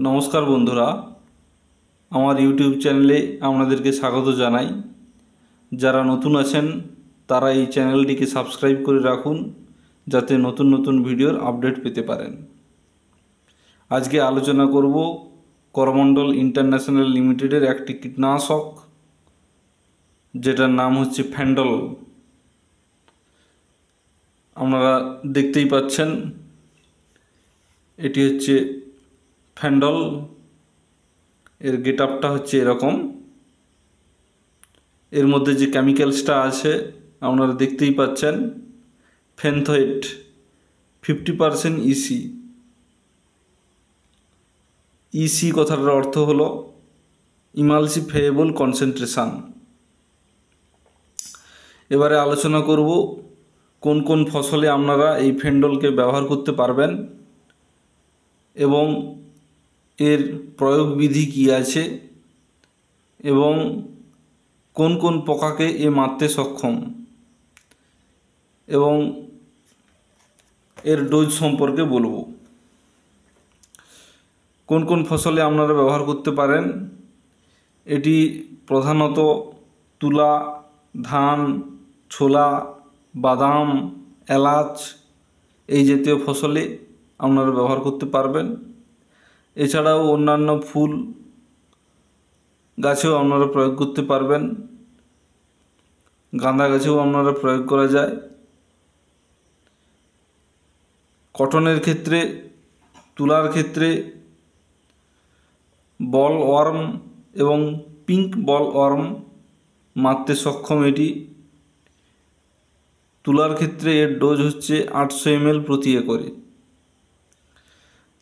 নমস্কার বন্ধুরা, আমার ইউটিউব চ্যানেলে আপনাদেরকে স্বাগত জানাই। যারা নতুন আছেন তারা এই চ্যানেলটিকে সাবস্ক্রাইব করে রাখুন, যাতে নতুন নতুন ভিডিওর আপডেট পেতে পারেন। আজকে আলোচনা করব করমণ্ডল ইন্টারন্যাশনাল লিমিটেডের একটি কীটনাশক, যেটার নাম হচ্ছে ফেন্ডল। আপনারা দেখতেই পাচ্ছেন, এটি হচ্ছে ফেন্ডল। এর গেট আপটা হচ্ছে এরকম। এর মধ্যে যে কেমিক্যালসটা আছে আপনারা দেখতেই পাচ্ছেন, ফেনথয়েট 50% ইসি। ইসি কথাটার অর্থ হলো ইমালসিফায়েবল কনসেন্ট্রেশন। এবারে আলোচনা করব কোন কোন ফসলে আপনারা এই ফেন্ডলকে ব্যবহার করতে পারবেন এবং এর প্রয়োগ বিধি কী আছে এবং কোন কোন পোকাকে এ মারতে সক্ষম এবং এর ডোজ সম্পর্কে বলবো। কোন কোন ফসলে আপনারা ব্যবহার করতে পারেন, এটি প্রধানত তুলা, ধান, ছোলা, বাদাম, এলাচ এই জাতীয় ফসলে আপনারা ব্যবহার করতে পারবেন। এছাড়াও অন্যান্য ফুল গাছেও আপনারা প্রয়োগ করতে পারবেন। গাঁদা গাছেও আপনারা প্রয়োগ করা যায়। কটনের ক্ষেত্রে, তুলার ক্ষেত্রে বল ওয়ার্ম এবং পিঙ্ক বল ওয়ার্ম মারতে সক্ষম এটি। তুলার ক্ষেত্রে এর ডোজ হচ্ছে 800 ml প্রতি একরে।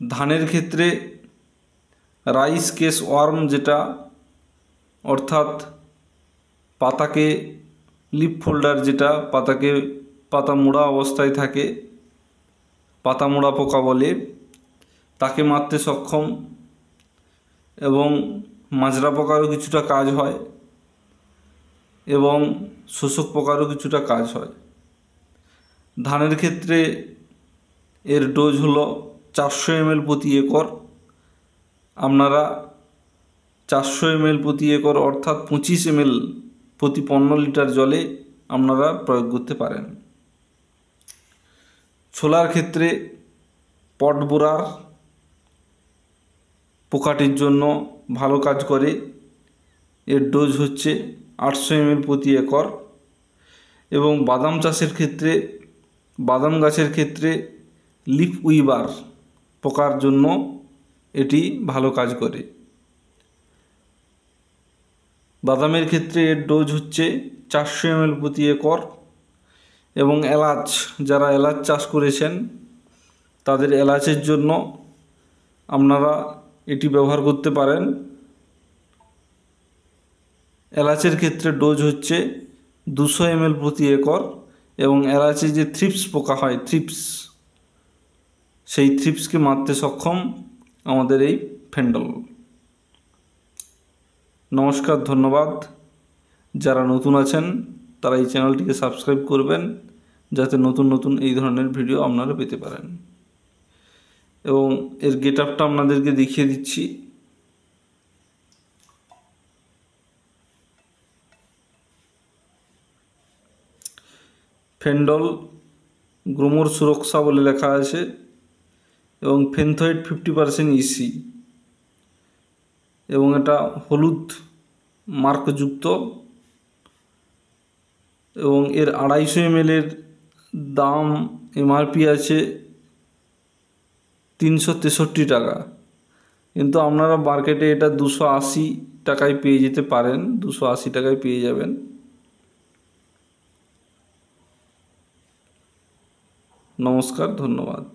ধানের ক্ষেত্রে রাইস কেস ওয়ার্ম, যেটা অর্থাৎ পাতাকে লিফ ফোল্ডার, যেটা পাতাকে পাতা মোড়া অবস্থায় থাকে, পাতা মোড়া পোকা বলে, তাকে মারতে সক্ষম এবং মাজরা পোকারও কিছুটা কাজ হয় এবং শোষক পোকারও কিছুটা কাজ হয়। ধানের ক্ষেত্রে এর ডোজ হলো 400 ml প্রতি একর। আপনারা 400 ml প্রতি একর অর্থাৎ 25 ml প্রতি 15 লিটার জলে আপনারা প্রয়োগ করতে পারেন। ছোলার ক্ষেত্রে পট বোরার পোকাটির জন্য ভালো কাজ করে। এর ডোজ হচ্ছে 800 ml প্রতি একর। এবং বাদাম চাষের ক্ষেত্রে, বাদাম গাছের ক্ষেত্রে লিফ উইভার পোকার জন্য এটি ভালো কাজ করে। বাদামের ক্ষেত্রে এর ডোজ হচ্ছে 400 ml প্রতি একর। এবং এলাচ, যারা এলাচ চাষ করেছেন তাদের এলাচের জন্য আপনারা এটি ব্যবহার করতে পারেন। এলাচের ক্ষেত্রে ডোজ হচ্ছে 200 ml প্রতি একর। এবং এলাচে যে থ্রিপস পোকা হয়, সেই থ্রিপসকে মারতে সক্ষম আমাদের এই ফেন্ডল। নমস্কার, ধন্যবাদ। যারা নতুন আছেন তারা এই চ্যানেলটিকে সাবস্ক্রাইব করবেন, যাতে নতুন নতুন এই ধরনের ভিডিও আপনারা পেতে পারেন। এবং এর গেট আপটা আপনাদেরকে দেখিয়ে দিচ্ছি। ফেন্ডল গ্রোমোর সুরক্ষা বলে লেখা আছে এবং ফেনথয়েট 50% ইসি এবং এটা হলুদ মার্কযুক্ত। এবং এর 250 ml এর দাম এমআরপি আছে 363 টাকা, কিন্তু আপনারা মার্কেটে এটা 280 টাকায় পেয়ে যেতে পারেন। 280 টাকায় পেয়ে যাবেন। নমস্কার, ধন্যবাদ।